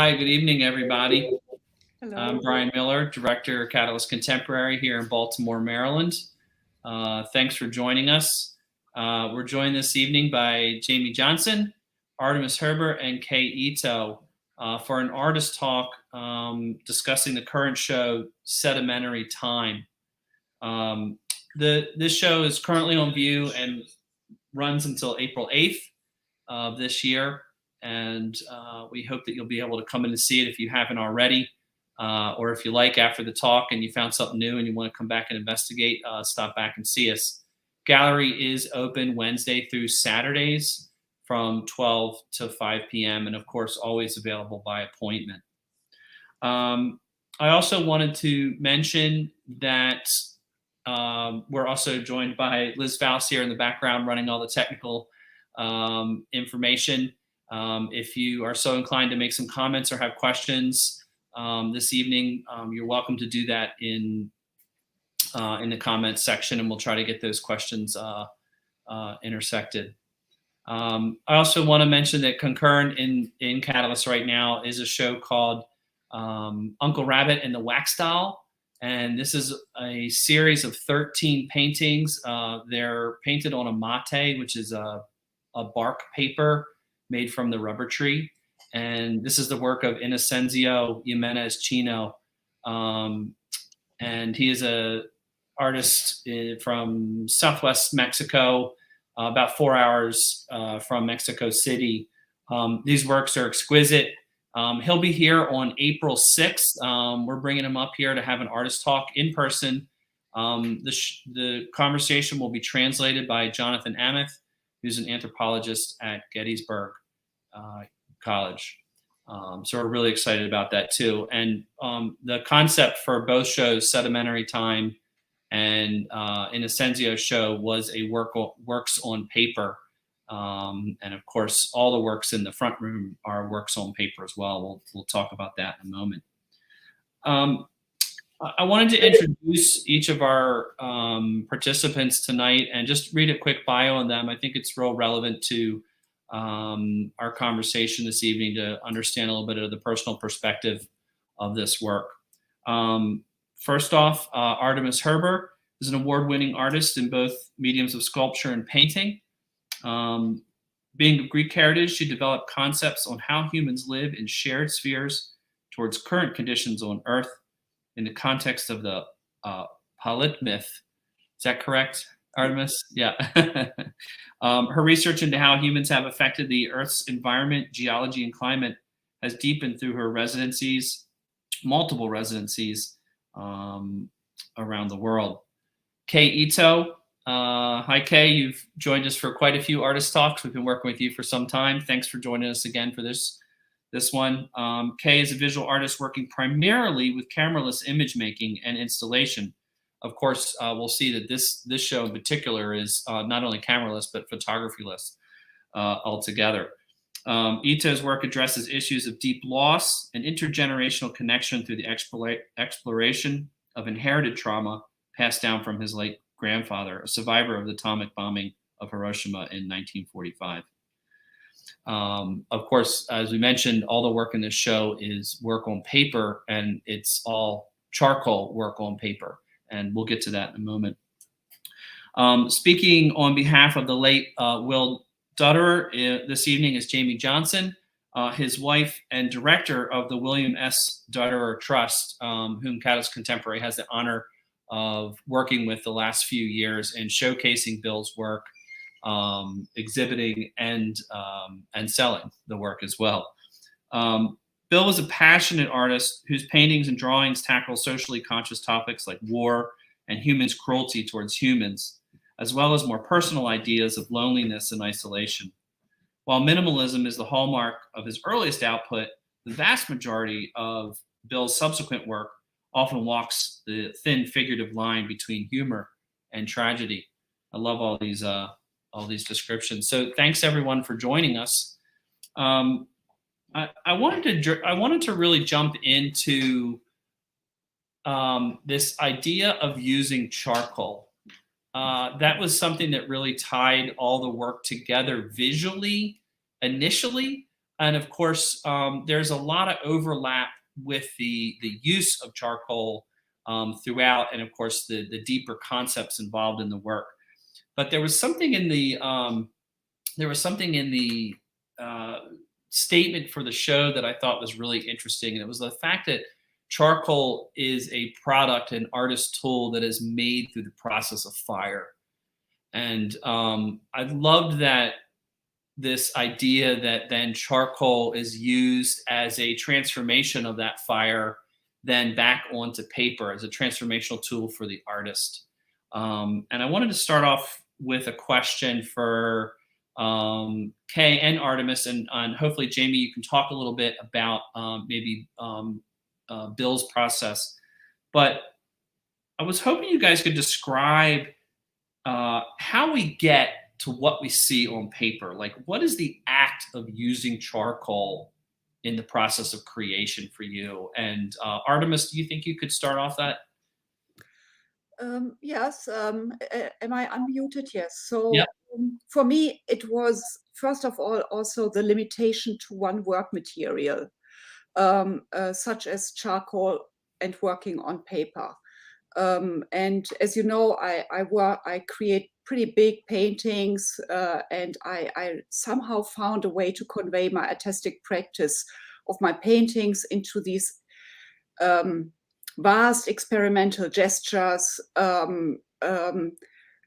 Hi, good evening, everybody. Hello. I'm Brian Miller, Director of Catalyst Contemporary here in Baltimore, Maryland. Thanks for joining us. We're joined this evening by Jamie Johnson, Artemis Herber, and Kei Ito for an artist talk discussing the current show, Sedimentary Time. This show is currently on view and runs until April 8th of this year. And we hope that you'll be able to come in and see it if you haven't already. Or if you like after the talk and you found something new and you want to come back and investigate, stop back and see us. Gallery is open Wednesday through Saturdays from 12 to 5 p.m. and of course always available by appointment. I also wanted to mention that we're also joined by Liz Faust here in the background running all the technical information. If you are so inclined to make some comments or have questions this evening, you're welcome to do that in the comments section, and we'll try to get those questions intersected. I also want to mention that concurrent in Catalyst right now is a show called Uncle Rabbit and the Wax Doll. And this is a series of 13 paintings. They're painted on a mate, which is a bark paper made from the rubber tree. And this is the work of Inocencio Jimenez Chino. And he is an artist from Southwest Mexico, about 4 hours from Mexico City. These works are exquisite. He'll be here on April 6th. We're bringing him up here to have an artist talk in person. The conversation will be translated by Jonathan Ameth, who's an anthropologist at Gettysburg College. So we're really excited about that too. And the concept for both shows, Sedimentary Time and Inocencio's show, was a works on paper. And of course, all the works in the front room are works on paper as well. We'll talk about that in a moment. I wanted to introduce each of our participants tonight and just read a quick bio on them. I think it's real relevant to our conversation this evening to understand a little bit of the personal perspective of this work. First off, Artemis Herber is an award-winning artist in both mediums of sculpture and painting. Being of Greek heritage, she developed concepts on how humans live in shared spheres towards current conditions on Earth in the context of the Polyp myth. Is that correct, Artemis? Yeah. Her research into how humans have affected the Earth's environment, geology, and climate has deepened through her residencies, multiple residencies around the world. Kei Ito. Hi, Kei. You've joined us for quite a few artist talks. We've been working with you for some time. Thanks for joining us again for this one. Kei is a visual artist working primarily with cameraless image making and installation. Of course, we'll see that this show in particular is not only cameraless, but photographyless altogether. Ito's work addresses issues of deep loss and intergenerational connection through the exploration of inherited trauma passed down from his late grandfather, a survivor of the atomic bombing of Hiroshima in 1945. Of course, as we mentioned, all the work in this show is work on paper, and it's all charcoal work on paper. And we'll get to that in a moment. Speaking on behalf of the late Will Dutterer this evening is Jamie Johnson, his wife and director of the William S. Dutterer Trust, whom Catalyst Contemporary has the honor of working with the last few years and showcasing Bill's work, exhibiting and selling the work as well. Bill was a passionate artist whose paintings and drawings tackle socially conscious topics like war and humans' cruelty towards humans, as well as more personal ideas of loneliness and isolation. While minimalism is the hallmark of his earliest output, the vast majority of Bill's subsequent work often walks the thin figurative line between humor and tragedy. I love all these descriptions. So thanks everyone for joining us. I wanted to really jump into this idea of using charcoal. That was something that really tied all the work together visually initially. And of course, there's a lot of overlap with the use of charcoal throughout, and of course the deeper concepts involved in the work. But there was something in the uh, statement for the show that I thought was really interesting, and it was the fact that charcoal is a product, an artist tool that is made through the process of fire. And I loved that this idea that then charcoal is used as a transformation of that fire, then back onto paper as a transformational tool for the artist. And I wanted to start off with a question for Kei and Artemis, and hopefully, Jamie, you can talk a little bit about maybe Bill's process. But I was hoping you guys could describe how we get to what we see on paper. Like, what is the act of using charcoal in the process of creation for you? And Artemis, do you think you could start off that? Yes. Am I unmuted? Yes. Yeah. So for me, it was first of all also the limitation to one work material, such as charcoal and working on paper. And as you know, I create pretty big paintings, and I somehow found a way to convey my artistic practice of my paintings into these vast experimental gestures,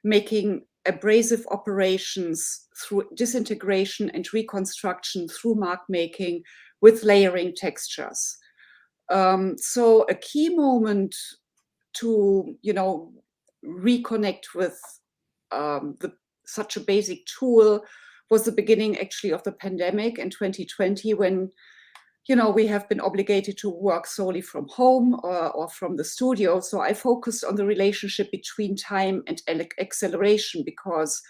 making abrasive operations through disintegration and reconstruction through mark making with layering textures. So a key moment to reconnect with such a basic tool was the beginning actually of the pandemic in 2020, when we have been obligated to work solely from home or from the studio. So I focused on the relationship between time and acceleration, because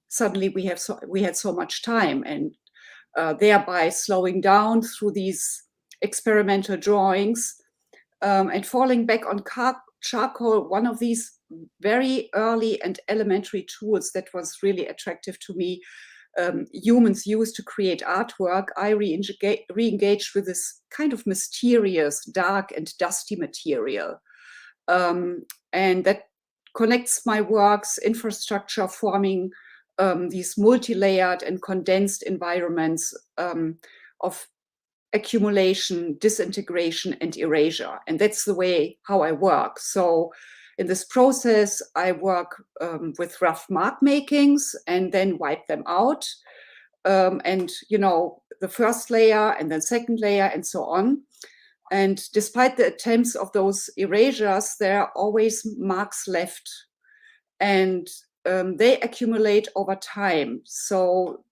suddenly we had so much time, and thereby slowing down through these experimental drawings, and falling back on charcoal, one of these very early and elementary tools that was really attractive to me. Humans use to create artwork. I re-engaged with this kind of mysterious, dark and dusty material. And that connects my work's infrastructure, forming these multi-layered and condensed environments of accumulation, disintegration, and erasure. And that's the way how I work. So in this process, I work with rough mark makings and then wipe them out. And, the first layer and then second layer and so on. And despite the attempts of those erasures, there are always marks left. And they accumulate over time. So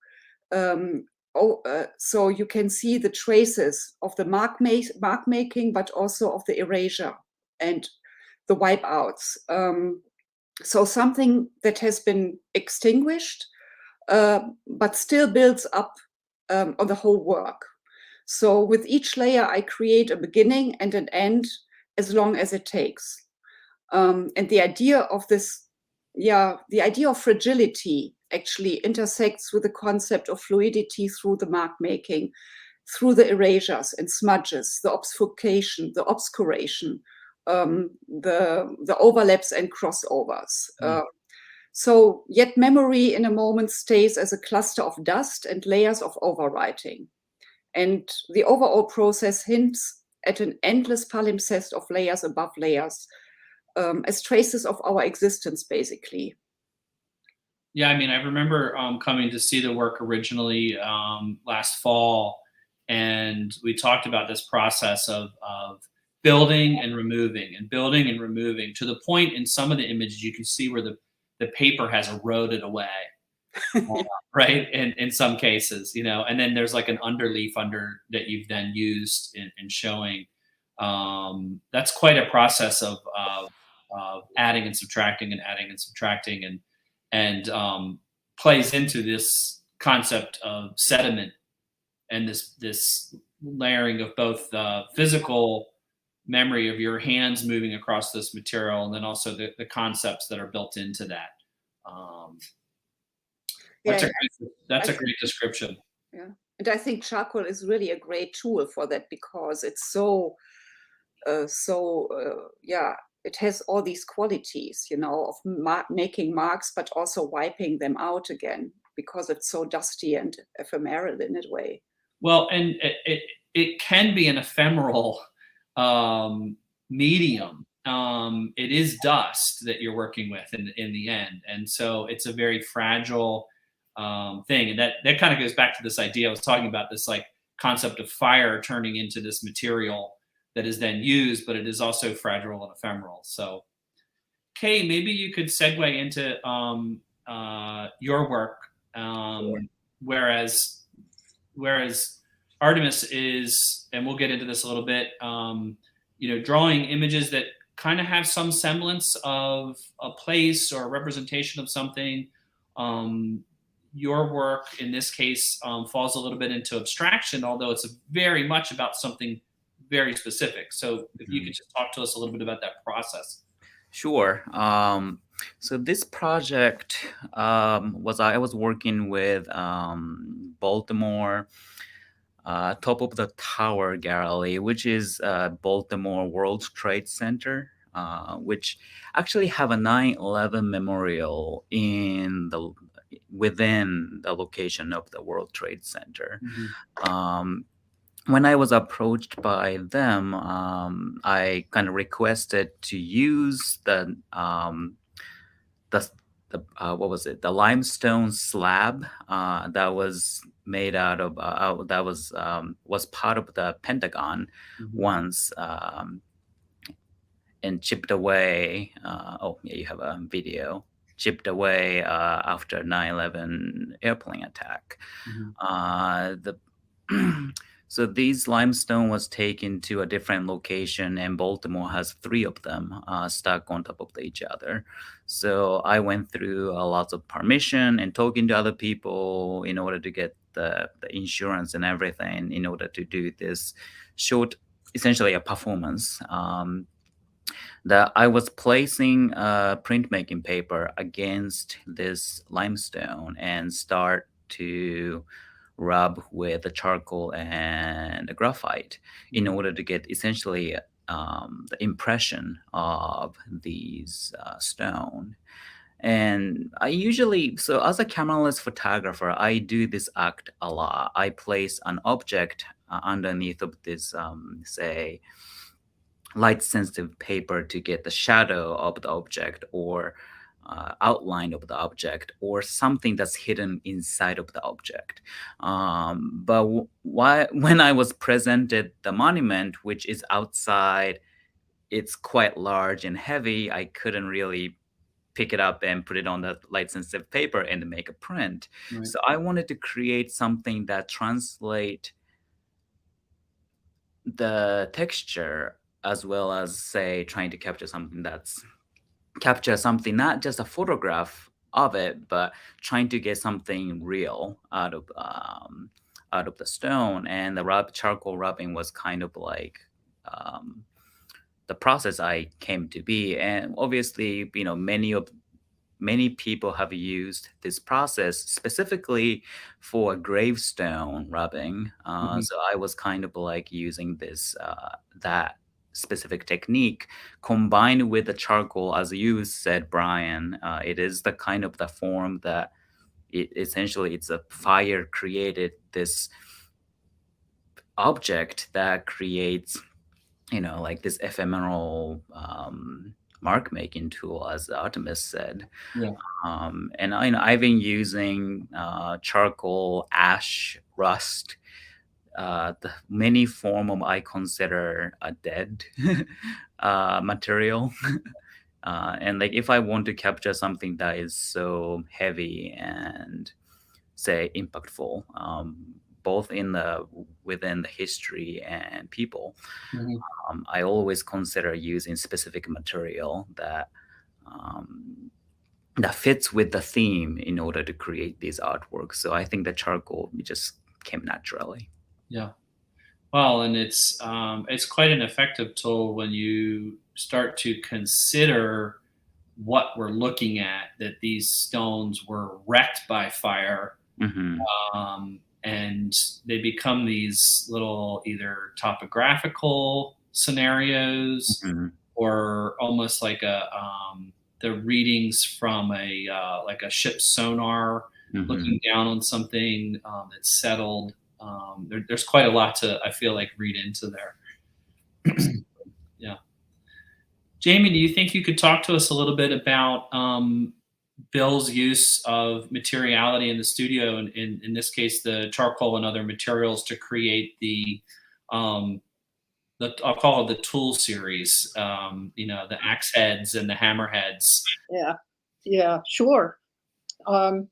so you can see the traces of the mark making, but also of the erasure and the wipeouts. So something that has been extinguished, but still builds up on the whole work. So with each layer, I create a beginning and an end, as long as it takes. And the idea of the idea of fragility actually intersects with the concept of fluidity through the mark making, through the erasures and smudges, the obfuscation, the obscuration, the overlaps and crossovers. So yet memory in a moment stays as a cluster of dust and layers of overwriting. And the overall process hints at an endless palimpsest of layers above layers, as traces of our existence, basically. Yeah, I mean, I remember coming to see the work originally last fall, and we talked about this process of building and removing and building and removing, to the point in some of the images you can see where the paper has eroded away, right? In some cases, and then there's like an underleaf under that you've then used in showing. That's quite a process of adding and subtracting and adding and subtracting, and plays into this concept of sediment and this layering of both the physical memory of your hands moving across this material, and then also the concepts that are built into that. That's Yeah, a great description. yeah. And I think charcoal is really a great tool for that because it's yeah, it has all these qualities, you know, of making marks, but also wiping them out again because it's so dusty and ephemeral in a way. Well, and it can be an ephemeral um, medium. It is dust that you're working with in the end, and so it's a very fragile thing. And that kind of goes back to this idea I was talking about, this like concept of fire turning into this material that is then used, but it is also fragile and ephemeral. So, Kay, maybe you could segue into your work, Sure. whereas Artemis is, and we'll get into this a little bit, drawing images that kind of have some semblance of a place or a representation of something. Your work in this case falls a little bit into abstraction, although it's very much about something very specific. So if you could just talk to us a little bit about that process. Sure. So this project I was working with Baltimore top of the Tower Gallery, which is Baltimore World Trade Center, which actually have a 9/11 memorial within the location of the World Trade Center. When I was approached by them, I kind of requested to use what was it? The limestone slab that was made out of that was part of the Pentagon once, and chipped away. Oh, yeah, you have a video. Chipped away after 9/11 airplane attack. So these limestone was taken to a different location, and Baltimore has 3 of them stuck on top of each other. So I went through lots of permission and talking to other people in order to get the insurance and everything in order to do this short, essentially a performance. That I was placing printmaking paper against this limestone and start to rub with the charcoal and the graphite in order to get essentially the impression of these stone. And I usually, so as a cameraless photographer, I do this act a lot. I place an object underneath of this, say, light sensitive paper to get the shadow of the object or outline of the object or something that's hidden inside of the object. But when I was presented the monument, which is outside, it's quite large and heavy, I couldn't really pick it up and put it on the light sensitive paper and make a print. Right. So I wanted to create something that translate the texture as well as, say, trying to capture something not just a photograph of it, but trying to get something real out of the stone. And the charcoal rubbing was kind of like the process I came to be. And obviously, many people have used this process specifically for gravestone rubbing. So I was kind of like using that specific technique combined with the charcoal, as you said, Brian. It is the kind of the form that it's a fire created this object that creates, like this ephemeral mark making tool, as Artemis said. Yeah. And I've been using charcoal, ash, rust, the many form of I consider a dead material. And like if I want to capture something that is so heavy and, say, impactful, both within the history and people, I always consider using specific material that fits with the theme in order to create these artworks. So I think the charcoal just came naturally. Yeah. Well, and it's quite an effective tool when you start to consider what we're looking at, that these stones were wrecked by fire. and they become these little either topographical scenarios Mhm. or almost like the readings from like a ship's sonar, Mhm. looking down on something that's settled. There's quite a lot to, I feel like, read into there. Yeah. Jamie, do you think you could talk to us a little bit about Bill's use of materiality in the studio, and in this case, the charcoal and other materials to create um, I'll call it the tool series, the axe heads and the hammer heads. Yeah, yeah, sure. Um,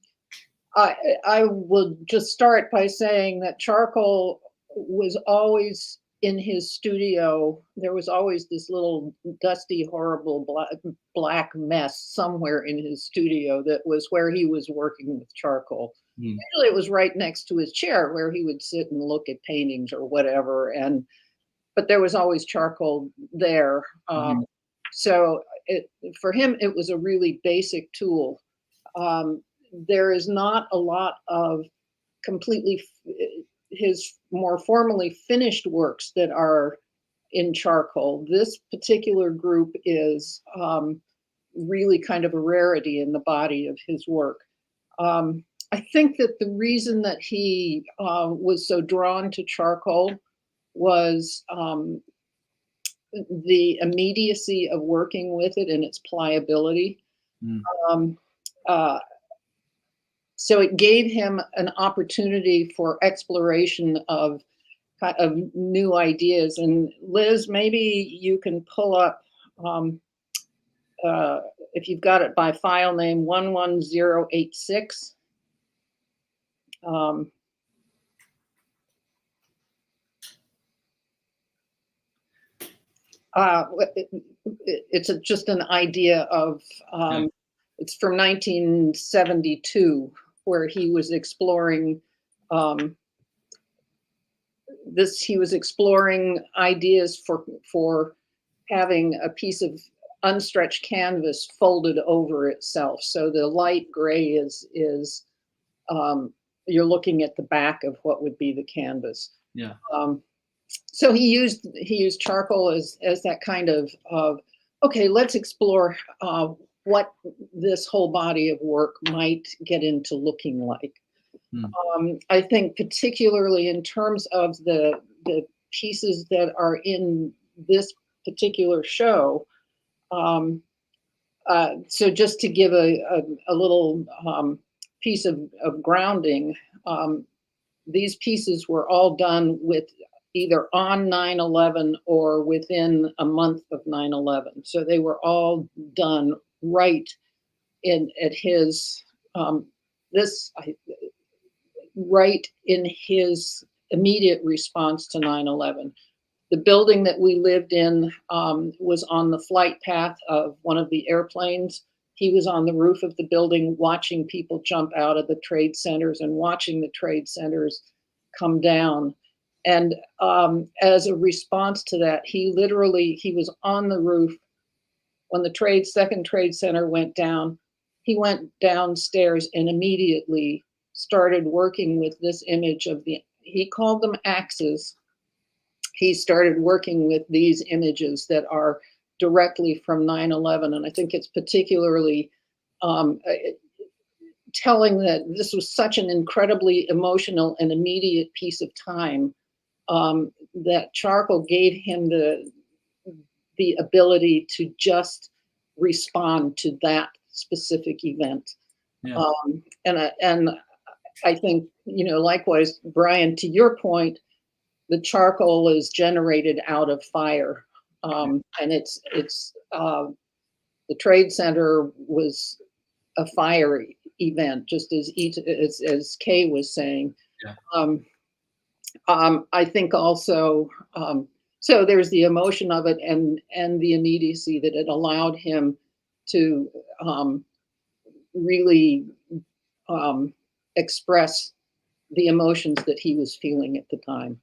I will just start by saying that charcoal was always in his studio. There was always this little dusty, horrible black mess somewhere in his studio that was where he was working with charcoal. Hmm. Usually it was right next to his chair where he would sit and look at paintings or whatever. But there was always charcoal there. So for him, it was a really basic tool. There is not a lot of completely his more formally finished works that are in charcoal. This particular group is really kind of a rarity in the body of his work. I think that the reason that he was so drawn to charcoal was the immediacy of working with it and its pliability. Mm. So it gave him an opportunity for exploration of new ideas. And Liz, maybe you can pull up, if you've got it by file name 11086. It's just an idea of, it's from 1972, where he was exploring he was exploring ideas for having a piece of unstretched canvas folded over itself. So the light gray is you're looking at the back of what would be the canvas. Yeah. So he used charcoal as that kind of okay, let's explore what this whole body of work might get into looking like. I think particularly in terms of the pieces that are in this particular show. So just to give a little piece of grounding, these pieces were all done with either on 9/11 or within a month of 9/11. So they were all done right at his right in his immediate response to 9/11. The building that we lived in was on the flight path of one of the airplanes. He was on the roof of the building watching people jump out of the trade centers and watching the trade centers come down. And as a response to that, he was on the roof when the second trade center went down. He went downstairs and immediately started working with this image of he called them axes. He started working with these images that are directly from 9/11. And I think it's particularly telling that this was such an incredibly emotional and immediate piece of time that charcoal gave him the ability to just respond to that specific event. Yeah. And I think, likewise, Brian, to your point, the charcoal is generated out of fire. And it's the Trade Center was a fire event, just as Kei was saying. Yeah. I think also, so there's the emotion of it and the immediacy that it allowed him to really express the emotions that he was feeling at the time.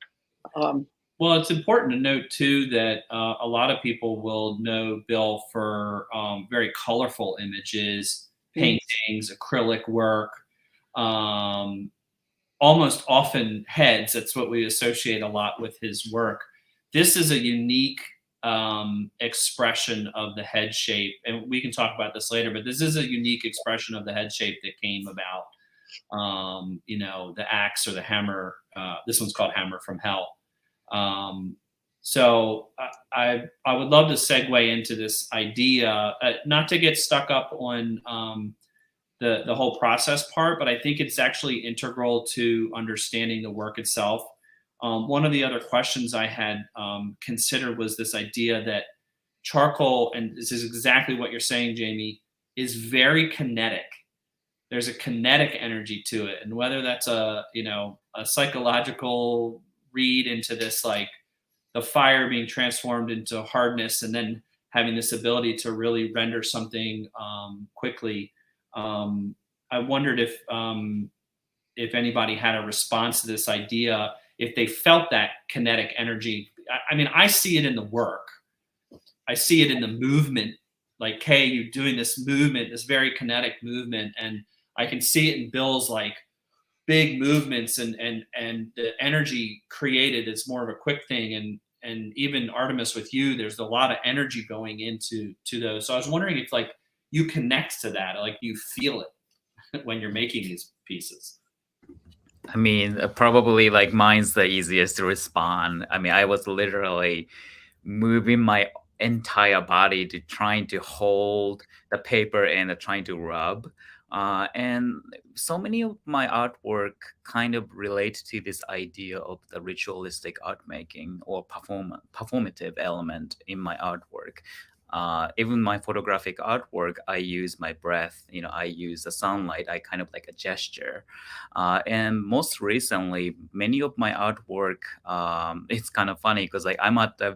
Well, it's important to note too that a lot of people will know Bill for very colorful images, paintings, acrylic work, all almost often heads. That's what we associate a lot with his work. This is a unique expression of the head shape, and we can talk about this later, but this is a unique expression of the head shape that came about. You know, the axe or the hammer. This one's called Hammer from Hell. So I would love to segue into this idea, not to get stuck up on the whole process part, but I think it's actually integral to understanding the work itself. One of the other questions I had considered was this idea that charcoal, and this is exactly what you're saying, Jamie, is very kinetic. There's a kinetic energy to it, and whether that's a psychological read into this, like the fire being transformed into hardness and then having this ability to really render something quickly. I wondered if anybody had a response to this idea, if they felt that kinetic energy. I mean, I see it in the work. I see it in the movement. Like, Kei, you're doing this movement, this very kinetic movement, and I can see it in Bill's like big movements, and the energy created is more of a quick thing, and even Artemis with you, there's a lot of energy going into those. So I was wondering if like you connect to that, like you feel it when you're making these pieces. I mean, probably like mine's the easiest to respond. I mean, I was literally moving my entire body to trying to hold the paper and trying to rub. And so many of my artwork kind of relate to this idea of the ritualistic art making or performative element in my artwork. Even my photographic artwork, I use my breath, I use the sunlight, I kind of like a gesture. And most recently, many of my artwork, it's kind of funny because like I'm at the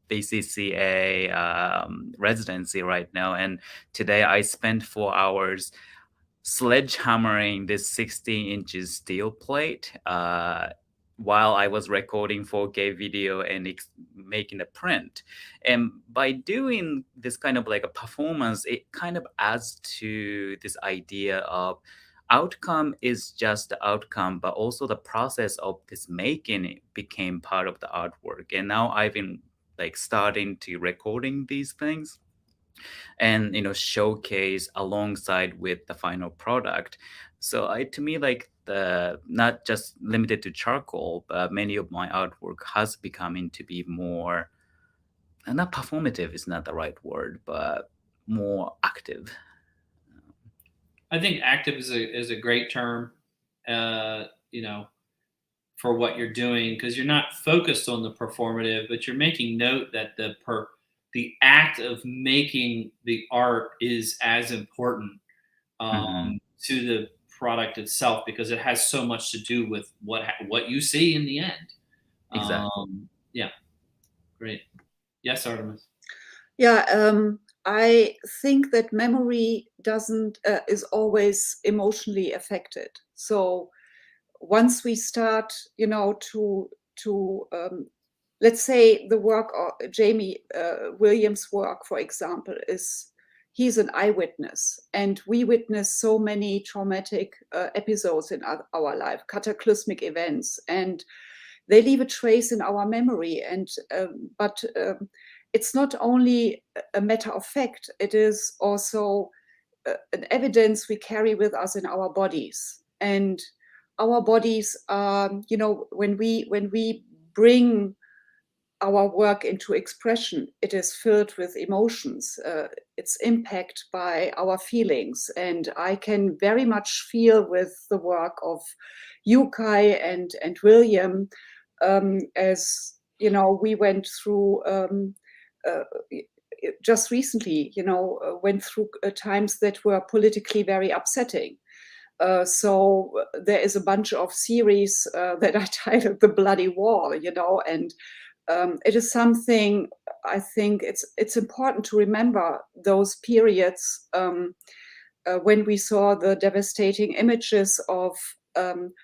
VCCA residency right now. And today I spent 4 hours sledgehammering this 60 inches steel plate while I was recording 4K video and making a print. And by doing this kind of like a performance, it kind of adds to this idea of outcome is just the outcome, but also the process of this making it became part of the artwork. And now I've been like starting to recording these things and showcase alongside with the final product. So to me, like the not just limited to charcoal, but many of my artwork has becoming to be more, not performative is not the right word, but more active. I think active is a great term, for what you're doing, because you're not focused on the performative, but you're making note that the act of making the art is as important to the product itself, because it has so much to do with what you see in the end. Exactly. Yeah, great. Yes, Artemis. Yeah, I think that memory is always emotionally affected. So once we start, to let's say the work of Jamie Williams' work, for example, he's an eyewitness, and we witness so many traumatic episodes in our life, cataclysmic events, and they leave a trace in our memory. And but it's not only a matter of fact; it is also an evidence we carry with us in our bodies. And our bodies are, when we bring our work into expression, it is filled with emotions. It's impacted by our feelings. And I can very much feel with the work of you, Kei, and William, as, we went through just recently, went through times that were politically very upsetting. So there is a bunch of series that I titled The Bloody Wall, and it is something, I think it's important to remember those periods when we saw the devastating images of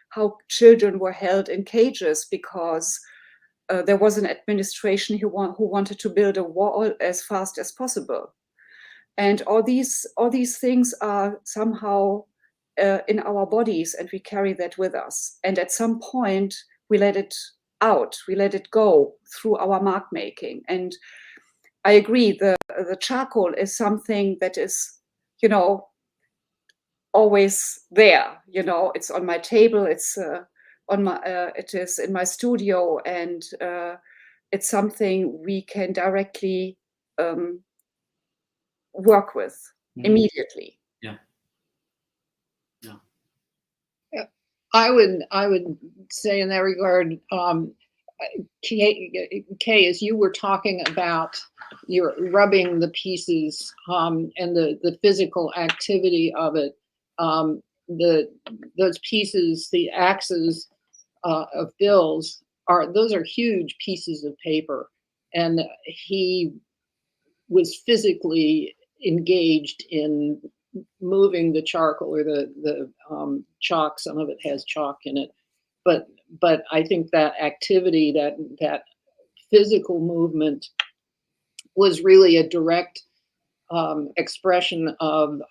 how children were held in cages because there was an administration who wanted to build a wall as fast as possible. And all these things are somehow in our bodies, and we carry that with us. And at some point, we let it out, we let it go through our mark making. And I agree, the charcoal is something that is, always there. It's on my table, it's it is in my studio, and it's something we can directly work with immediately. Yeah. I would say in that regard, Kei, as you were talking about you're rubbing the pieces and the physical activity of it, those pieces, the axes of Bill's, those are huge pieces of paper, and he was physically engaged in moving the charcoal or the chalk. Some of it has chalk in it, but I think that activity, that physical movement, was really a direct expression of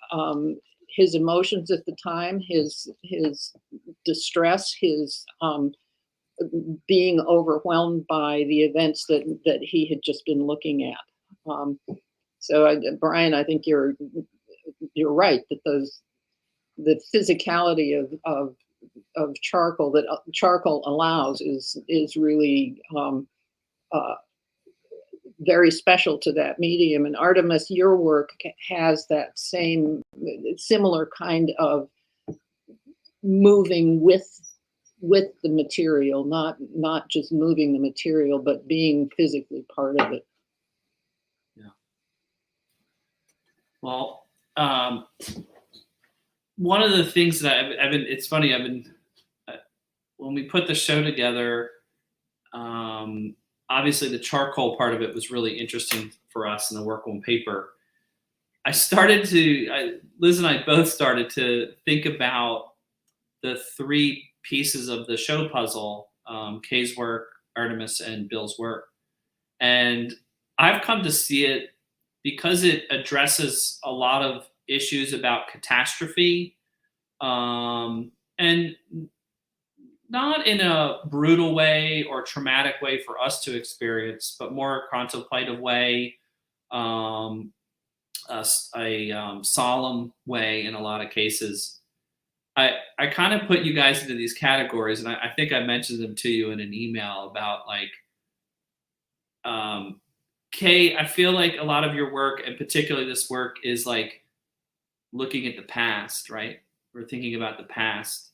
his emotions at the time, his distress, his being overwhelmed by the events that he had just been looking at. So, Brian, I think you're right that the physicality of charcoal that charcoal allows is really very special to that medium. And Artemis, your work has that similar kind of moving with the material, not just moving the material, but being physically part of it. Yeah. Well, one of the things that I've been, it's funny, when we put the show together, obviously the charcoal part of it was really interesting for us in the work on paper. Liz and I both started to think about the three pieces of the show puzzle, Kei's work, Artemis, and Bill's work. And I've come to see it because it addresses a lot of issues about catastrophe, and not in a brutal way or traumatic way for us to experience, but more a contemplative way, a solemn way in a lot of cases. I kind of put you guys into these categories, and I think I mentioned them to you in an email about Kei, I feel like a lot of your work, and particularly this work, is like looking at the past, right? We're thinking about the past.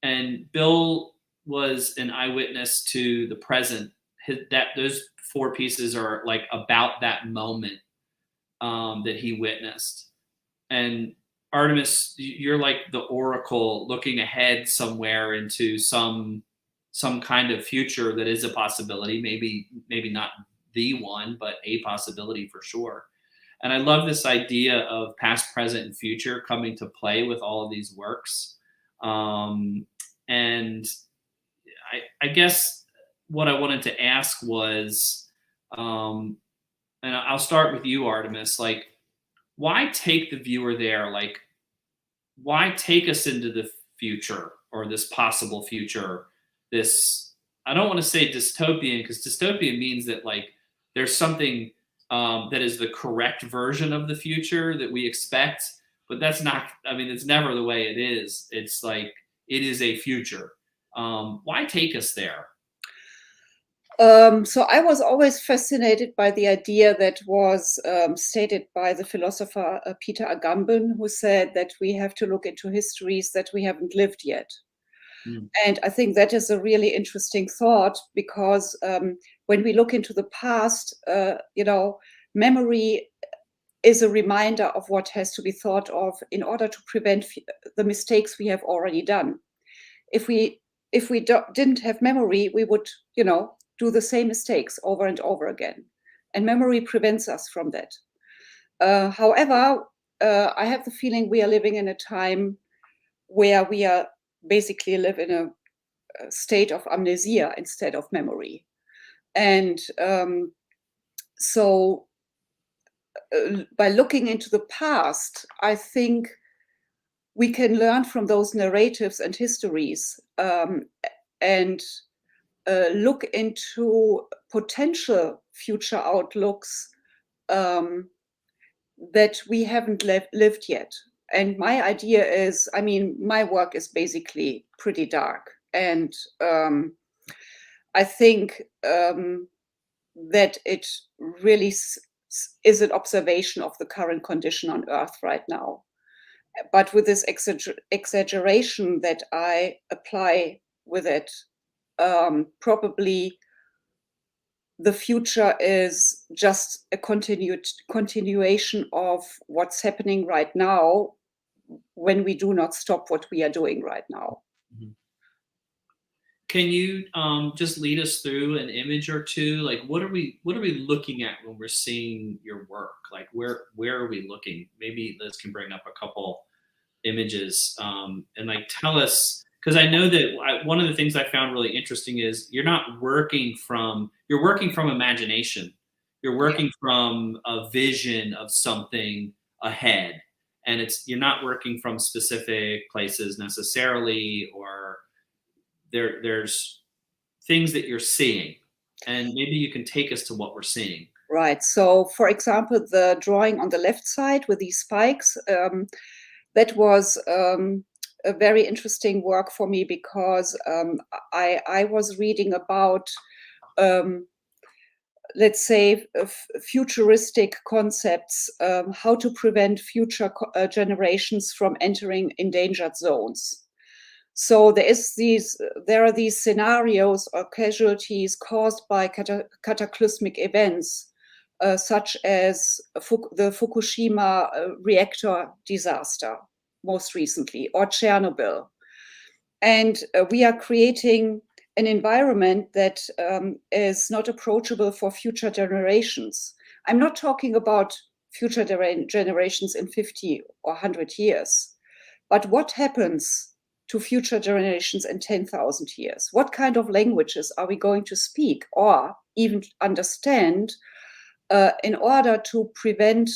And Bill was an eyewitness to the present. Those four pieces are like about that moment that he witnessed. And Artemis, you're like the oracle looking ahead somewhere into some kind of future that is a possibility, maybe not the one, but a possibility for sure. And I love this idea of past, present, and future coming to play with all of these works. And I guess what I wanted to ask was, and I'll start with you, Artemis, like, why take the viewer there? Like, why take us into the future, or this possible future? This, I don't want to say dystopian, because dystopian means that like there's something that is the correct version of the future that we expect, but that's not, I mean, it's never the way it is. It's like, it is a future. Why take us there? So I was always fascinated by the idea that was stated by the philosopher Peter Agamben, who said that we have to look into histories that we haven't lived yet. And I think that is a really interesting thought, because when we look into the past, memory is a reminder of what has to be thought of in order to prevent the mistakes we have already done. If we didn't have memory, we would, do the same mistakes over and over again. And memory prevents us from that. However, I have the feeling we are living in a time where we are basically live in a state of amnesia instead of memory. And so by looking into the past, I think we can learn from those narratives and histories, and look into potential future outlooks that we haven't lived yet. And my idea is, I mean, my work is basically pretty dark. And I think that it really is an observation of the current condition on Earth right now. But with this exaggeration that I apply with it, probably the future is just a continuation of what's happening right now when we do not stop what we are doing right now. Mm-hmm. Can you just lead us through an image or two? Like, what are we looking at when we're seeing your work? Like, where are we looking? Maybe Liz can bring up a couple images and like tell us, because I know that one of the things I found really interesting is you're working from imagination. You're working from a vision of something ahead, and you're not working from specific places necessarily, or there's things that you're seeing, and maybe you can take us to what we're seeing. Right. So, for example, the drawing on the left side with these spikes, that was a very interesting work for me, because I was reading about, let's say, futuristic concepts, how to prevent future generations from entering endangered zones. So there are these scenarios or casualties caused by cataclysmic events, such as the Fukushima reactor disaster, most recently, or Chernobyl. And we are creating an environment that is not approachable for future generations. I'm not talking about future generations in 50 or 100 years, but what happens to future generations in 10,000 years? What kind of languages are we going to speak or even understand in order to prevent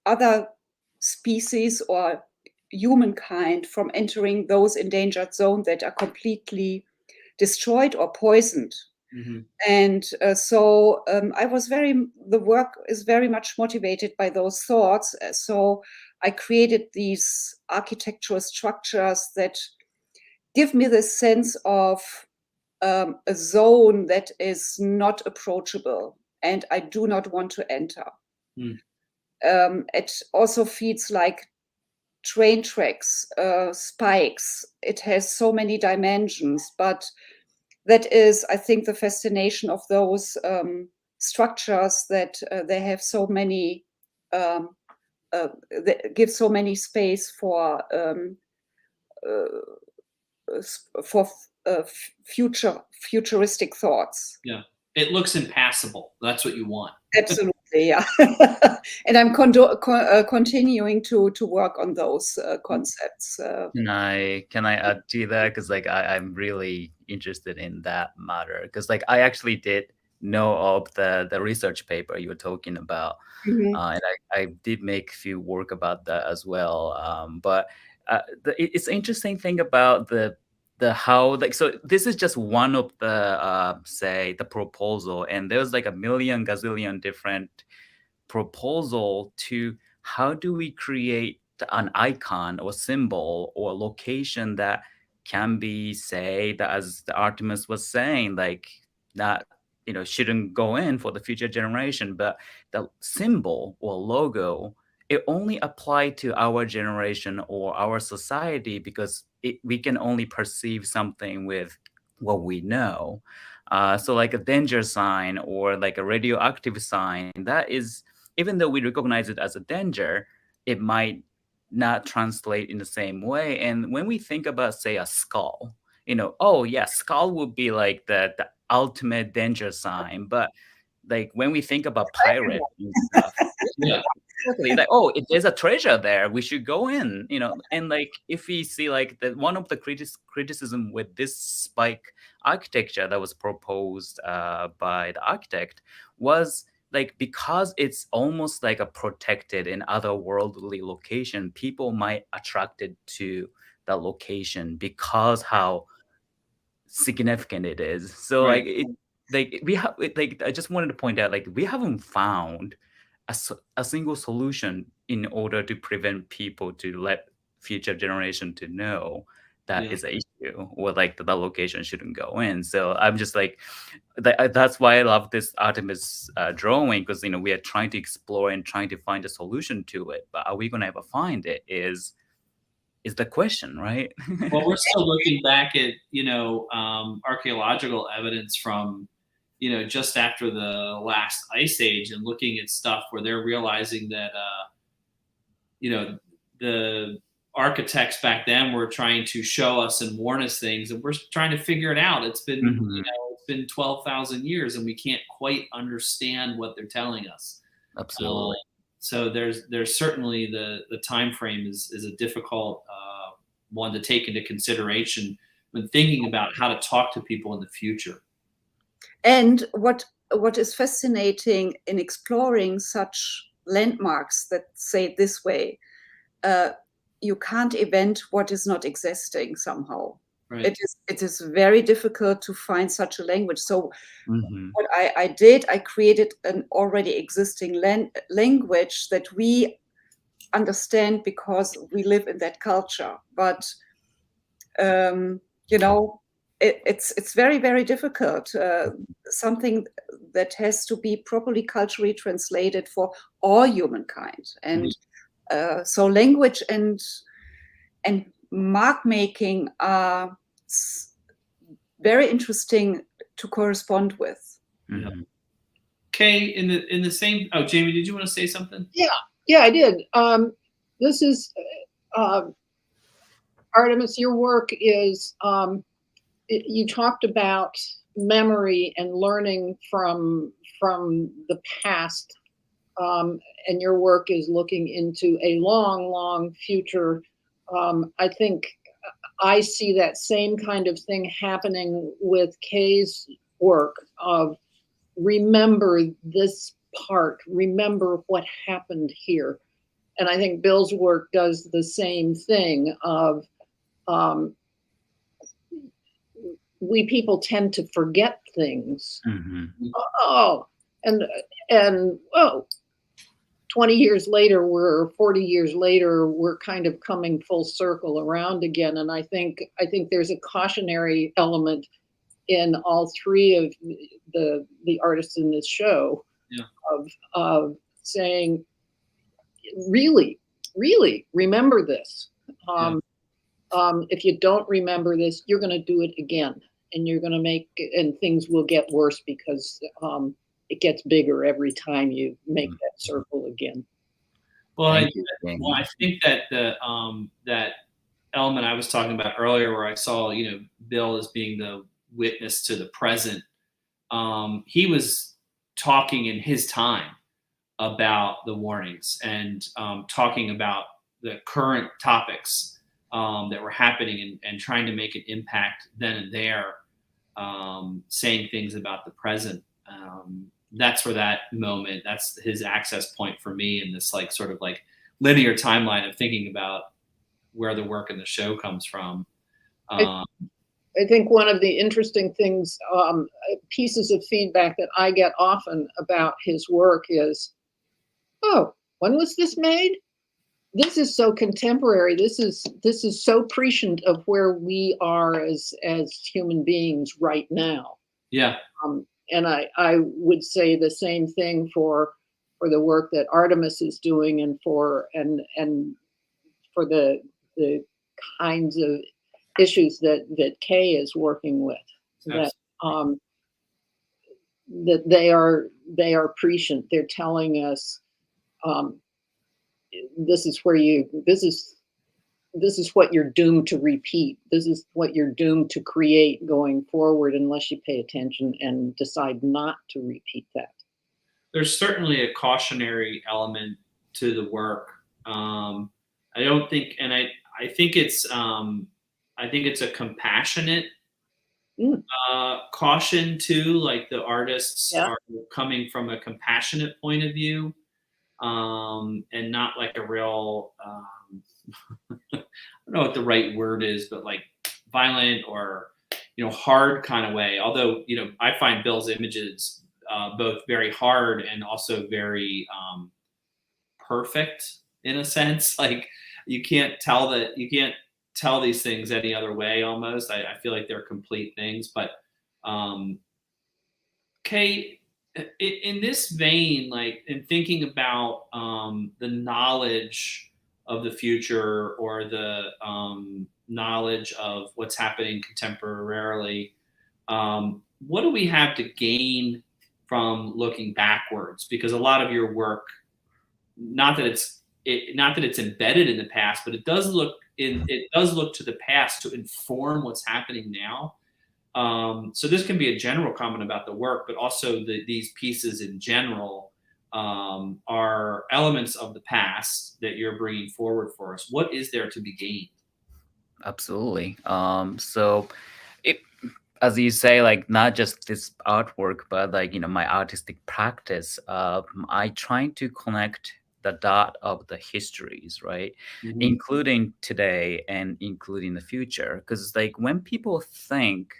other species or humankind from entering those endangered zones that are completely destroyed or poisoned? Mm-hmm. And so the work is very much motivated by those thoughts. So I created these architectural structures that give me the sense of a zone that is not approachable and I do not want to enter. Mm. It also feels like train tracks, spikes. It has so many dimensions, but that is, I think, the fascination of those structures, that they have so many, they give so many space for futuristic thoughts. Yeah, it looks impassable. That's what you want. Absolutely, yeah. And I'm continuing to work on those concepts. Can I add to that? Because like I'm really interested in that matter. Because like I actually did know of the research paper you were talking about, mm-hmm. And I did make a few work about that as well. But it's interesting thing about the how, like, so this is just one of the say the proposal, and there's like a million gazillion different proposal to how do we create an icon or symbol or location that can be, say, that as the Artemis was saying, like that, you know, shouldn't go in for the future generation, but the symbol or logo, it only apply to our generation or our society because we can only perceive something with what we know. So like a danger sign or like a radioactive sign, that is, even though we recognize it as a danger, it might not translate in the same way. And when we think about, say, a skull, you know, oh yeah, skull would be like the ultimate danger sign. But like when we think about pirates and stuff, yeah, exactly. Like, oh, if there's a treasure there, we should go in, you know. And like if we see like that, one of the criticism with this spike architecture that was proposed by the architect was like because it's almost like a protected and otherworldly location, people might attracted to that location because how significant it is. So Right. like we have like I just wanted to point out like we haven't found a single solution in order to prevent people to let future generation to know that Yeah. is an issue or like that location shouldn't go in. So I'm just like that's why I love this Artemis drawing, because we are trying to explore and trying to find a solution to it, but are we going to ever find it is the question, right? Well, we're still looking back at, archaeological evidence from, just after the last ice age, and looking at stuff where they're realizing that, the architects back then were trying to show us and warn us things, and we're trying to figure it out. It's been, Mhm. it's been 12,000 years, and we can't quite understand what they're telling us. Absolutely. So there's certainly the time frame is a difficult one to take into consideration when thinking about how to talk to people in the future. And what is fascinating in exploring such landmarks that say it this way, you can't invent what is not existing somehow. Right. It is very difficult to find such a language. So Mhm. what I did, I created an already existing language that we understand because we live in that culture. But it's very, very difficult. Something that has to be properly culturally translated for all humankind. And so language and mark making are very interesting to correspond with. Yeah. Mhm. Kei, in the same. Oh, Jamie, did you want to say something? Yeah, I did. This is Artemis. Your work is you talked about memory and learning from the past, and your work is looking into a long, long future. I think I see that same kind of thing happening with Kei's work of remember this part, remember what happened here. And I think Bill's work does the same thing of we people tend to forget things. Mhm. Oh, and and oh, 20 years later, 40 years later, we're kind of coming full circle around again. And I think there's a cautionary element in all three of the artists in this show. Yeah. Of saying, really, really remember this. If you don't remember this, you're going to do it again, and you're going to and things will get worse because it gets bigger every time you make that circle again. Well, I Jamie. think that that element I was talking about earlier, where I saw Bill as being the witness to the present. He was talking in his time about the warnings, and talking about the current topics that were happening, and trying to make an impact then and there, saying things about the present. That's where that moment, that's his access point for me in this like sort of like linear timeline of thinking about where the work in the show comes from. I think one of the interesting things, pieces of feedback that I get often about his work is, oh, when was this made? This is so contemporary. This is so prescient of where we are as human beings right now. Yeah. And I would say the same thing for the work that Artemis is doing, and for the kinds of issues that Kei is working with. That that they are prescient. They're telling us this is what you're doomed to repeat. This is what you're doomed to create going forward unless you pay attention and decide not to repeat that. There's certainly a cautionary element to the work. I don't think, and I think it's a compassionate Caution too, like the artists Yeah. are coming from a compassionate point of view, and not like a real, I don't know what the right word is, but like violent or, hard kind of way. Although, I find Bill's images both very hard and also very perfect in a sense. Like you can't tell these things any other way almost. I feel like they're complete things. But Kei, in this vein, like in thinking about the knowledge of the future or the knowledge of what's happening contemporarily, what do we have to gain from looking backwards? Because a lot of your work, not that it's embedded in the past, but it does look to the past to inform what's happening now. So this can be a general comment about the work, but also these pieces in general are elements of the past that you're bringing forward for us. What is there to be gained? Absolutely. So it, as you say, like not just this artwork, but like, my artistic practice, I try to connect the dot of the histories, right? Mm-hmm. Including today and including the future. Because like when people think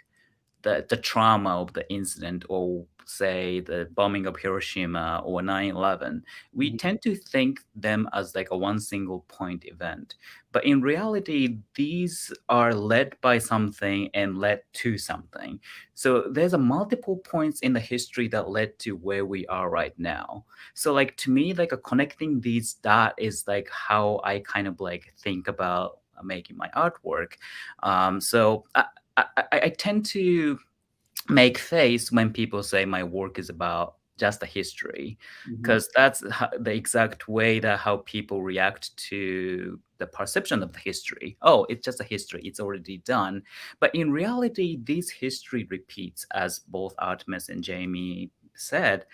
the trauma of the incident, or say the bombing of Hiroshima or 9/11, we Mm-hmm. tend to think them as like a one single point event. But in reality, these are led by something and led to something. So there's a multiple points in the history that led to where we are right now. So like to me, like a connecting these dots is like how I kind of like think about making my artwork. So I tend to make face when people say my work is about just the history, because that's the exact way that how people react to the perception of the history. Oh, it's just a history, it's already done. But in reality, this history repeats, as both Artemis and Jamie said,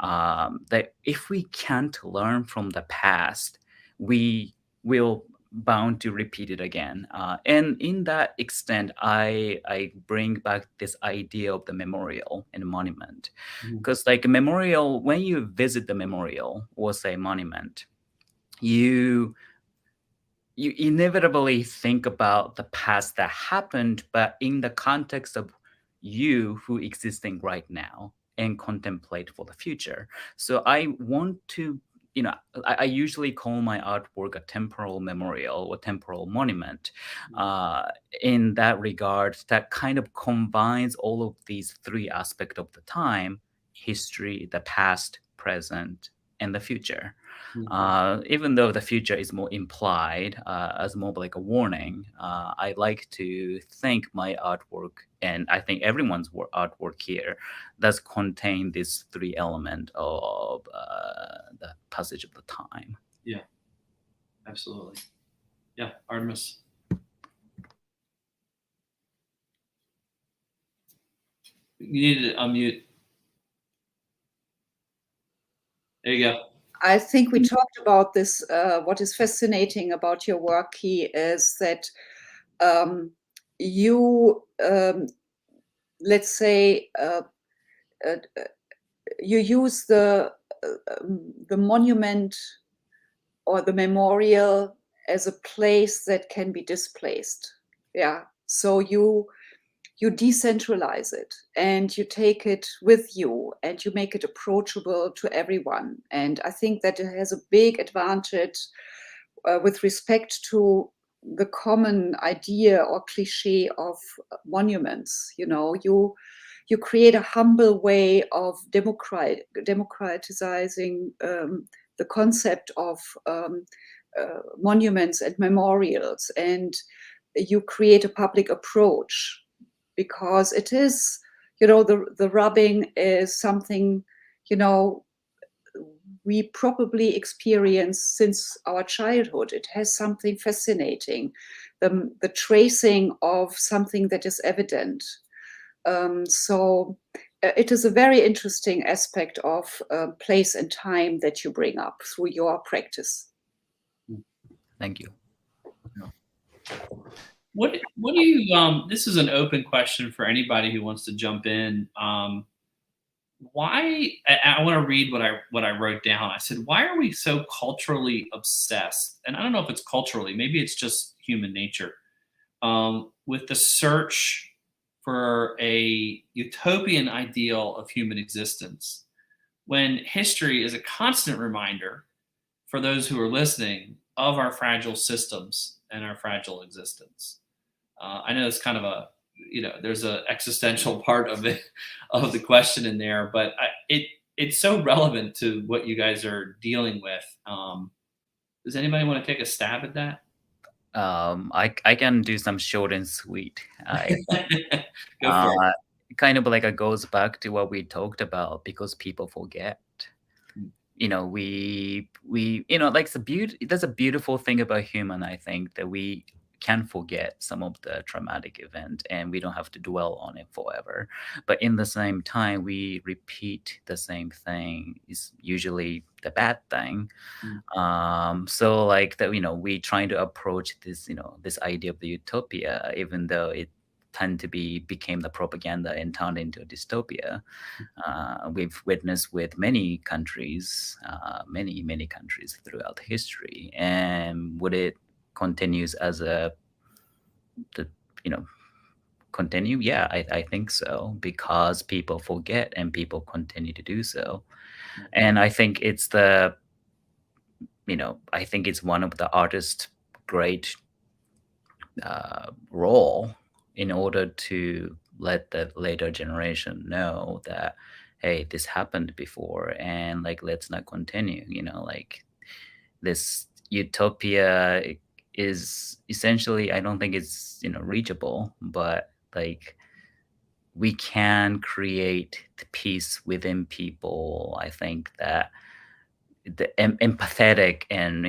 that if we can't learn from the past, we will bound to repeat it again. And in that extent, I bring back this idea of the memorial and monument. Because like a memorial, when you visit the memorial or say monument, you inevitably think about the past that happened, but in the context of you who existing right now and contemplate for the future. So I want to, I usually call my artwork a temporal memorial or temporal monument. In that regard, that kind of combines all of these three aspects of the time: history, the past, present, and the future. Even though the future is more implied as more like a warning, I like to think my artwork, and I think everyone's artwork here, does contain these three elements of the passage of the time. Yeah, absolutely. Yeah, Artemis. You need to unmute. There you go. I think we talked about this. What is fascinating about your work, Kei, is that you, let's say, you use the monument or the memorial as a place that can be displaced. Yeah. So you decentralize it and you take it with you and you make it approachable to everyone. And I think that it has a big advantage with respect to the common idea or cliche of monuments. You create a humble way of democratizing the concept of monuments and memorials, and you create a public approach, because it is, the rubbing is something, we probably experience since our childhood. It has something fascinating, the tracing of something that is evident. So it is a very interesting aspect of place and time that you bring up through your practice. Thank you. What do you this is an open question for anybody who wants to jump in. Why I want to read what I wrote down. I said, why are we so culturally obsessed? And I don't know if it's culturally, maybe it's just human nature, with the search for a utopian ideal of human existence, when history is a constant reminder for those who are listening of our fragile systems and our fragile existence. I know it's kind of a, there's an existential part of it, of the question in there, but it's so relevant to what you guys are dealing with. Does anybody want to take a stab at that? I can do some short and sweet. Go for it. Kind of like it goes back to what we talked about, because people forget. We like that's a beautiful thing about human, I think, that we can forget some of the traumatic event and we don't have to dwell on it forever. But in the same time, we repeat the same thing is usually the bad thing. So like that, we trying to approach this, this idea of the utopia, even though it became the propaganda and turned into a dystopia. We've witnessed with many countries, many countries throughout history, and would it continues as continue? Yeah, I think so, because people forget and people continue to do so. And I think it's I think it's one of the artist's great role in order to let the later generation know that, hey, this happened before, and like, let's not continue, like this utopia is essentially, I don't think it's reachable, but like we can create the peace within people. I think that the empathetic and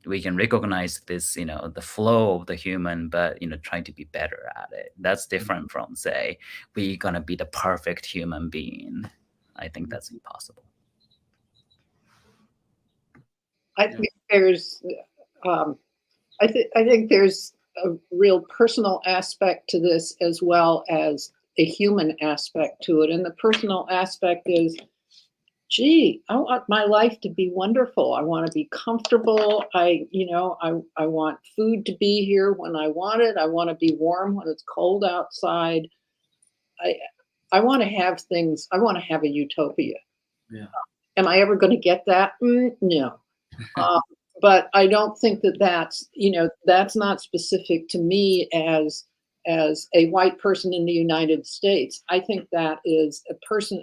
we can recognize this, the flow of the human, but trying to be better at it. That's different from, say, we're gonna be the perfect human being. I think that's impossible. I think there's I think there's a real personal aspect to this, as well as a human aspect to it. And the personal aspect is, gee, I want my life to be wonderful. I want to be comfortable. I want food to be here when I want it. I want to be warm when it's cold outside. I want to have things. I want to have a utopia. Yeah. Am I ever going to get that? No. But I don't think that's not specific to me as a white person in the United States. I think that is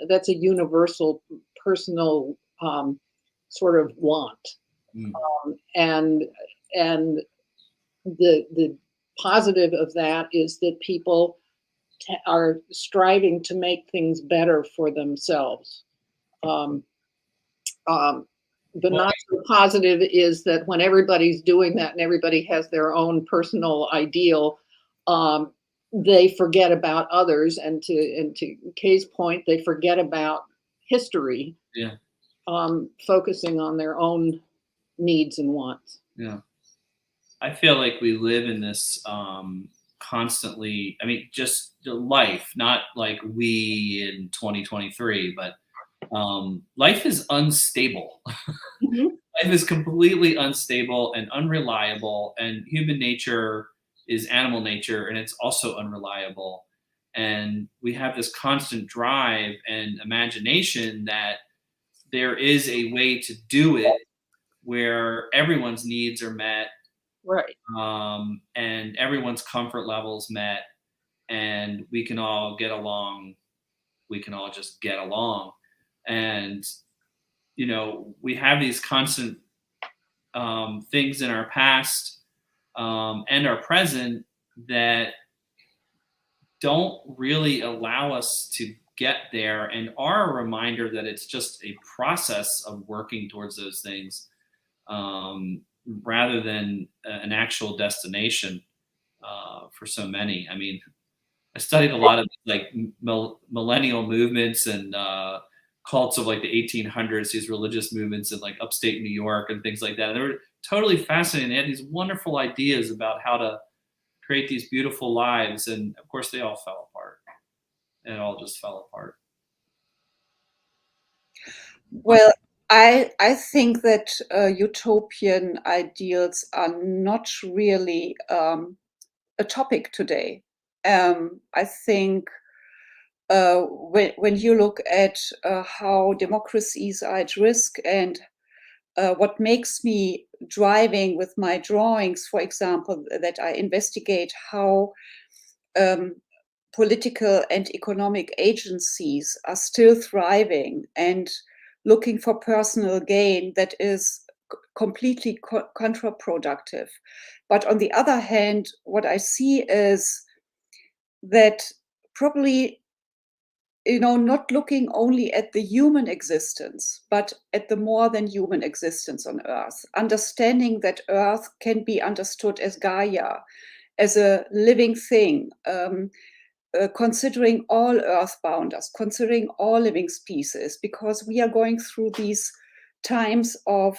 that's a universal personal sort of want. And the positive of that is that people are striving to make things better for themselves. The not so positive is that when everybody's doing that and everybody has their own personal ideal, they forget about others. And to Kei's point, they forget about history. Yeah. Focusing on their own needs and wants. Yeah. I feel like we live in this constantly, just life, not like we in 2023, but life is unstable. Mm-hmm. Life is completely unstable and unreliable, and human nature is animal nature, and it's also unreliable. And we have this constant drive and imagination that there is a way to do it where everyone's needs are met, right? And everyone's comfort levels met, and we can all get along. We can all just get along. And, we have these constant things in our past and our present that don't really allow us to get there, and are a reminder that it's just a process of working towards those things rather than an actual destination for so many. I studied a lot of like millennial movements and cults of like the 1800s, these religious movements in like upstate New York and things like that. And they were totally fascinating. They had these wonderful ideas about how to create these beautiful lives. And of course, they all fell apart. It all just fell apart. Well, I think that utopian ideals are not really a topic today. I think when you look at how democracies are at risk, and what makes me driving with my drawings, for example, that I investigate how political and economic agencies are still thriving and looking for personal gain, that is completely counterproductive. But on the other hand, what I see is that probably, not looking only at the human existence, but at the more than human existence on Earth, understanding that Earth can be understood as Gaia, as a living thing, considering all earthbounders, considering all living species, because we are going through these times of,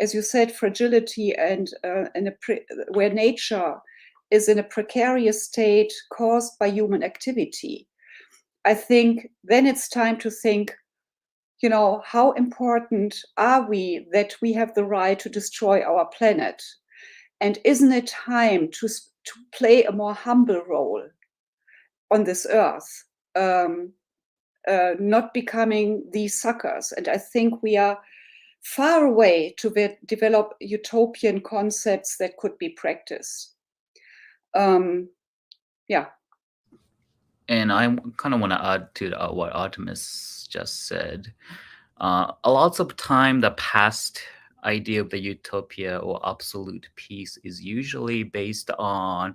as you said, fragility, and where nature is in a precarious state caused by human activity. I think then it's time to think, how important are we that we have the right to destroy our planet? And isn't it time to play a more humble role on this earth, not becoming these suckers? And I think we are far away to develop utopian concepts that could be practiced. Yeah. And I kind of want to add to what Artemis just said. A lot of time, the past idea of the utopia or absolute peace is usually based on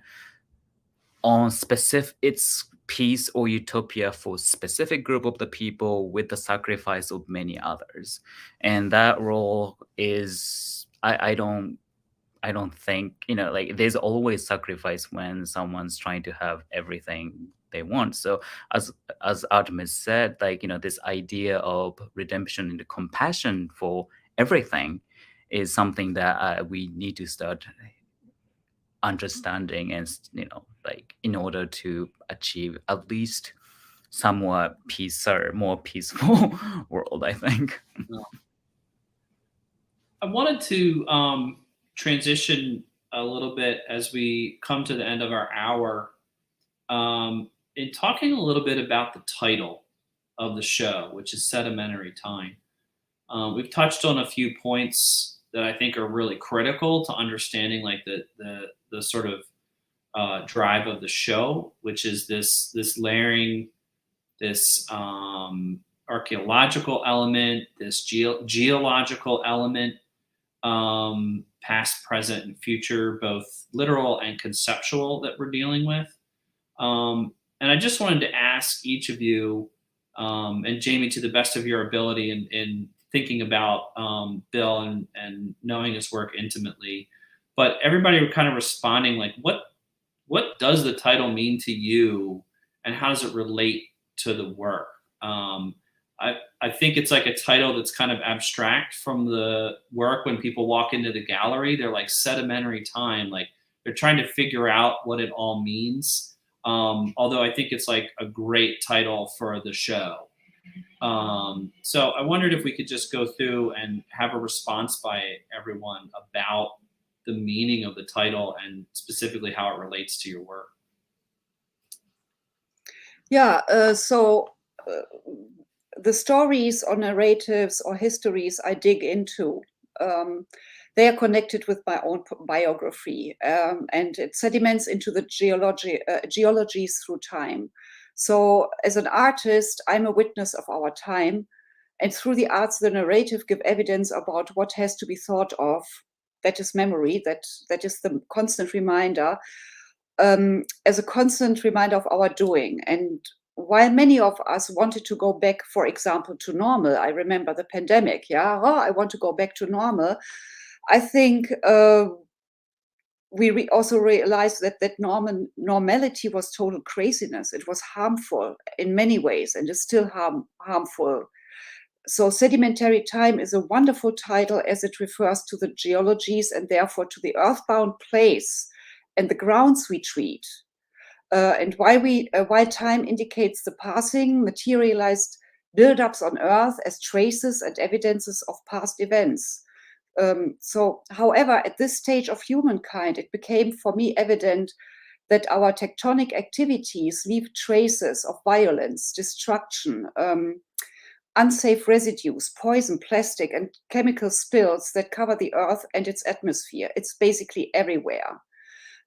specific, it's peace or utopia for specific group of the people with the sacrifice of many others. And that role is, I don't think, like, there's always sacrifice when someone's trying to have everything they want. So as Artemis said, like, this idea of redemption and compassion for everything is something that we need to start understanding, and like, in order to achieve at least somewhat more peaceful world, I think. I wanted to transition a little bit as we come to the end of our hour, in talking a little bit about the title of the show, which is Sedimentary Time. We've touched on a few points that I think are really critical to understanding, like, the sort of drive of the show, which is this layering, this archaeological element, this geological element, past, present, and future, both literal and conceptual, that we're dealing with. And I just wanted to ask each of you, and Jamie, to the best of your ability in thinking about Bill and knowing his work intimately, but everybody were kind of responding, like, what does the title mean to you, and how does it relate to the work? I think it's like a title that's kind of abstract from the work. When people walk into the gallery, they're like, Sedimentary Time, like they're trying to figure out what it all means. Although I think it's like a great title for the show. So I wondered if we could just go through and have a response by everyone about the meaning of the title and specifically how it relates to your work. Yeah, so the stories or narratives or histories I dig into, they are connected with my own biography, and it sediments into the geologies through time. So as an artist, I'm a witness of our time, and through the arts, the narrative give evidence about what has to be thought of. That is memory, that is the constant reminder, as a constant reminder of our doing. And while many of us wanted to go back, for example, to normal, I remember the pandemic, I want to go back to normal. I think we also realized that normality was total craziness. It was harmful in many ways, and is still harmful. So Sedimentary Time is a wonderful title, as it refers to the geologies and therefore to the earthbound place and the grounds we treat. And why time indicates the passing, materialized buildups on Earth as traces and evidences of past events. So, however, at this stage of humankind, it became for me evident that our tectonic activities leave traces of violence, destruction, unsafe residues, poison, plastic, and chemical spills that cover the Earth and its atmosphere. It's basically everywhere.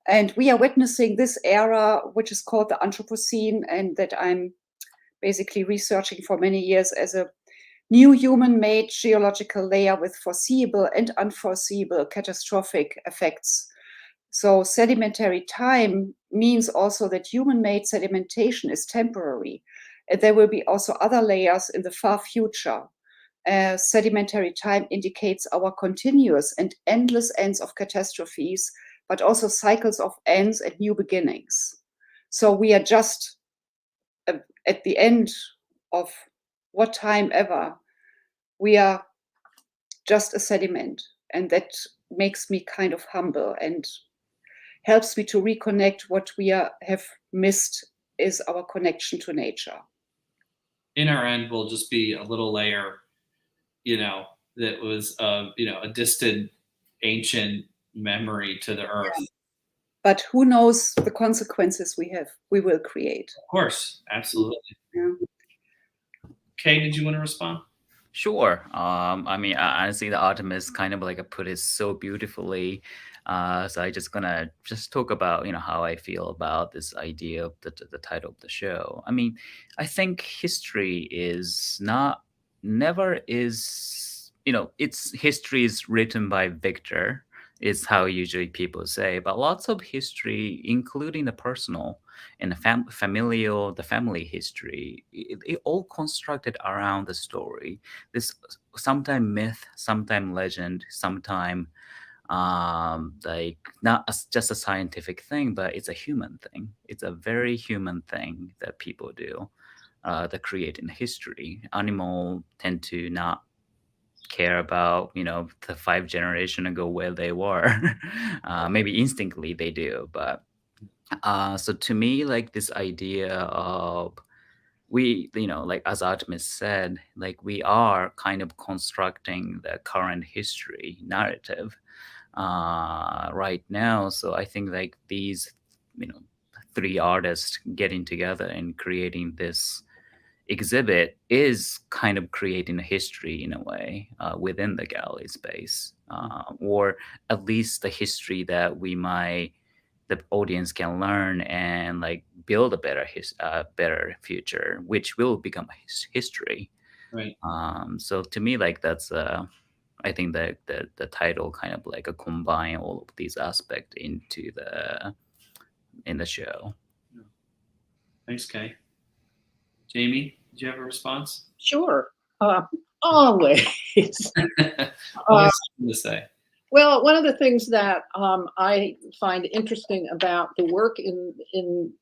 And we are witnessing this era, which is called the Anthropocene, and that I'm basically researching for many years as a new human-made geological layer with foreseeable and unforeseeable catastrophic effects. So sedimentary time means also that human-made sedimentation is temporary. And there will be also other layers in the far future. Sedimentary time indicates our continuous and endless ends of catastrophes, but also cycles of ends and new beginnings. So we are just at the end of what time ever. We are just a sediment, and that makes me kind of humble and helps me to reconnect. What we have missed is our connection to nature. In our end, will just be a little layer, that was, a distant, ancient memory to the Earth. Yeah. But who knows the consequences we will create. Of course, absolutely. Yeah. Kei, did you want to respond? Sure. I mean, honestly, the Artemis kind of like put it so beautifully. So I just gonna talk about how I feel about this idea of the title of the show. I mean, I think history is never is its history is written by victor. Is how usually people say, but lots of history, including the personal and the familial, the family history, it all constructed around the story. This sometime myth, sometime legend, sometime like not just a scientific thing, but it's a human thing. It's a very human thing that people do, that create in history. Animal tend to not care about the 5 generation ago where they were. Maybe instinctively they do, but so to me, like this idea of we, like as Artemis said, like we are kind of constructing the current history narrative right now. So I think like these, 3 artists getting together and creating this exhibit is kind of creating a history in a way within the gallery space, or at least the history that the audience can learn and like build a better future, which will become history. Right. So to me, like that's I think that the title kind of like combine all of these aspects in the show. Thanks, Kei. Jamie, did you have a response? Sure. Always. Always something to say. Well, one of the things that I find interesting about the work in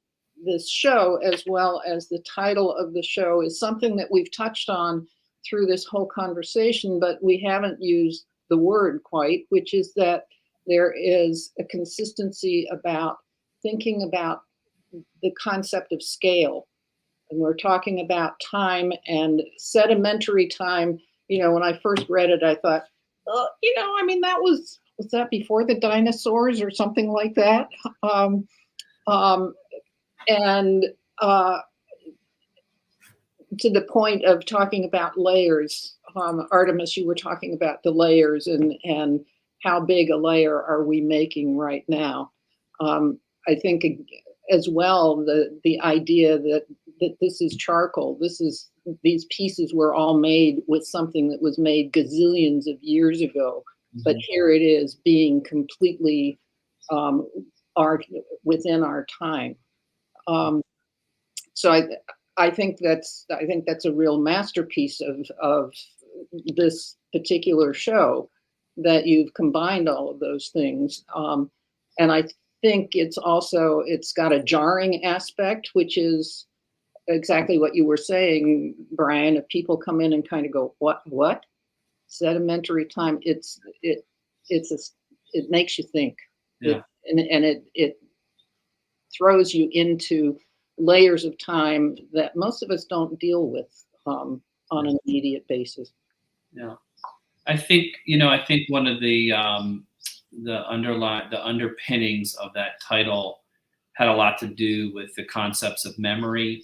this show, as well as the title of the show, is something that we've touched on through this whole conversation, but we haven't used the word quite, which is that there is a consistency about thinking about the concept of scale. And we're talking about time and sedimentary time. When I first read it, I thought, I mean, was that before the dinosaurs or something like that? And to the point of talking about layers, Artemis, you were talking about the layers and how big a layer are we making right now? I think as well, the idea that this is charcoal. These pieces were all made with something that was made gazillions of years ago, but here it is being completely art within our time. So I think that's a real masterpiece of this particular show, that you've combined all of those things. And I think it's got a jarring aspect, which is exactly what you were saying, Brian. If people come in and kind of go, what? Sedimentary time, it makes you think. Yeah. and it throws you into layers of time that most of us don't deal with on an immediate basis. Yeah, I think one of the underpinnings of that title had a lot to do with the concepts of memory,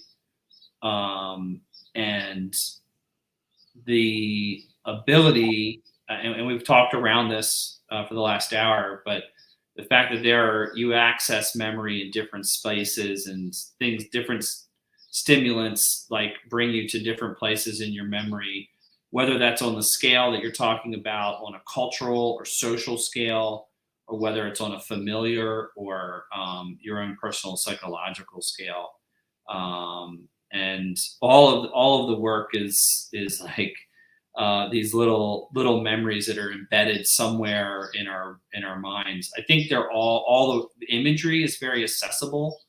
and the ability, and we've talked around this for the last hour, but the fact that you access memory in different spaces and things, different stimulants like bring you to different places in your memory, whether that's on the scale that you're talking about on a cultural or social scale, or whether it's on a familiar or your own personal psychological scale. And all of the work is like these little memories that are embedded somewhere in our minds. I think they're all the imagery is very accessible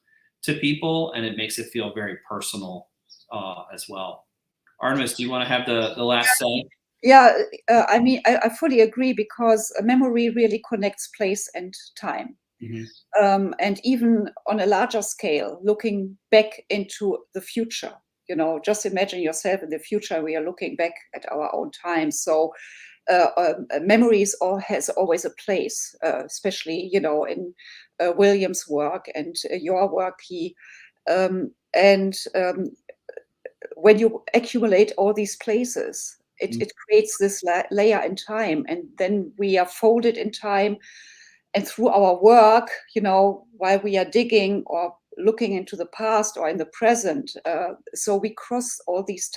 to people, and it makes it feel very personal as well. Artemis, do you want to have the last say? Yeah, I mean, I fully agree, because memory really connects place and time. Mm-hmm. And even on a larger scale, looking back into the future, just imagine yourself in the future. We are looking back at our own time. So memories has always a place, especially, in William's work and your work, Kei. When you accumulate all these places, it creates this layer in time, and then we are folded in time. And through our work, while we are digging or looking into the past or in the present, so we cross all these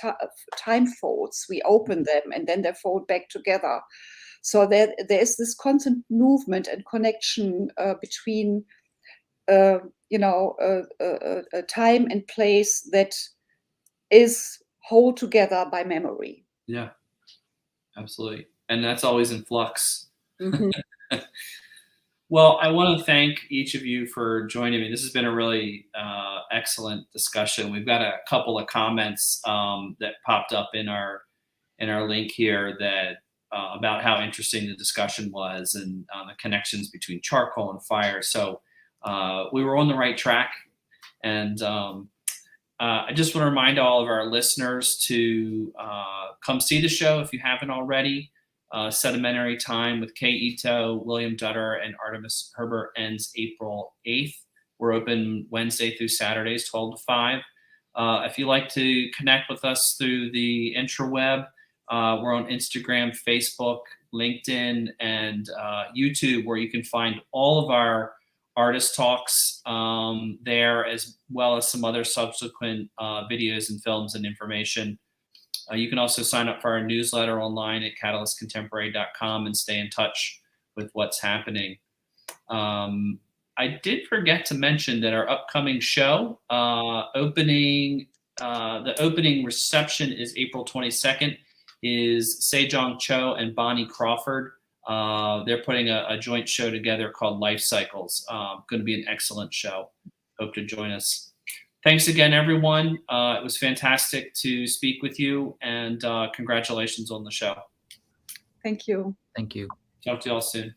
time folds, we open them, and then they fold back together. So there is this constant movement and connection between, time and place that is held together by memory. Yeah, absolutely. And that's always in flux. Mm-hmm. Well, I want to thank each of you for joining me. This has been a really excellent discussion. We've got a couple of comments that popped up in our link here that about how interesting the discussion was, and the connections between charcoal and fire. So we were on the right track. And I just want to remind all of our listeners to come see the show if you haven't already. Sedimentary Time with Kei Ito, William Dutterer, and Artemis Herber ends April 8th. We're open Wednesday through Saturdays, 12 to 5. If you'd like to connect with us through the intraweb, we're on Instagram, Facebook, LinkedIn, and YouTube, where you can find all of our artist talks there, as well as some other subsequent videos and films and information. You can also sign up for our newsletter online at catalystcontemporary.com and stay in touch with what's happening. I did forget to mention that our upcoming show, the opening reception is April 22nd, is Sejong Cho and Bonnie Crawford. They're putting a joint show together called Life Cycles. Going to be an excellent show. Hope to join us. Thanks again, everyone. It was fantastic to speak with you, and congratulations on the show. Thank you. Thank you. Talk to you all soon.